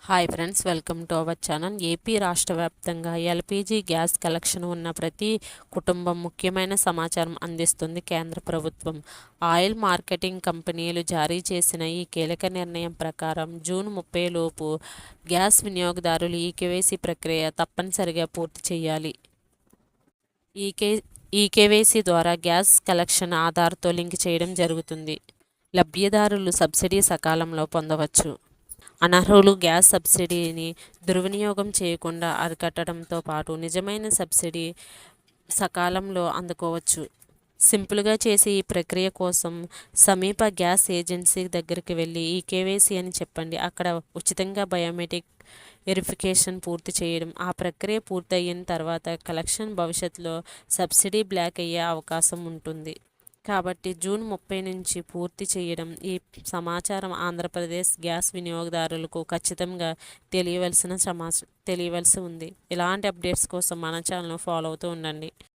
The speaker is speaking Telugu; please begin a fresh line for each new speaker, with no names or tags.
Hi friends, welcome to our channel. AP రాష్ట్ర వ్యాప్తంగా ఎల్పిజి గ్యాస్ కలెక్షన్ ఉన్న ప్రతి కుటుంబం ముఖ్యమైన సమాచారం అందిస్తుంది కేంద్ర ప్రభుత్వం. ఆయిల్ మార్కెటింగ్ కంపెనీలు జారీ చేసిన ఈ కీలక నిర్ణయం ప్రకారం జూన్ 30 లోపు గ్యాస్ వినియోగదారులు ఈ కేవైసీ ప్రక్రియ తప్పనిసరిగా పూర్తి చేయాలి. ఈ కేవైసీ ద్వారా గ్యాస్ కలెక్షన్ ఆధార్తో లింక్ చేయడం జరుగుతుంది. లబ్ధిదారులు సబ్సిడీ సకాలంలో పొందవచ్చు. అనర్హులు గ్యాస్ సబ్సిడీని దుర్వినియోగం చేయకుండా అరికట్టడంతో పాటు నిజమైన సబ్సిడీ సకాలంలో అందుకోవచ్చు. సింపుల్గా చేసే ఈ ప్రక్రియ కోసం సమీప గ్యాస్ ఏజెన్సీ దగ్గరికి వెళ్ళి ఈ కేవైసీ అని చెప్పండి. అక్కడ ఉచితంగా బయోమెట్రిక్ వెరిఫికేషన్ పూర్తి చేయడం. ఆ ప్రక్రియ పూర్తయిన తర్వాత కలెక్షన్ భవిష్యత్తులో సబ్సిడీ బ్లాక్ అయ్యే అవకాశం ఉంటుంది. కాబట్టి జూన్ 30 నుంచి పూర్తి చేయడం. ఈ సమాచారం ఆంధ్రప్రదేశ్ గ్యాస్ వినియోగదారులకు ఖచ్చితంగా తెలియవలసి ఉంది. ఇలాంటి అప్డేట్స్ కోసం మన ఛానల్ ఫాలో అవుతూ ఉండండి.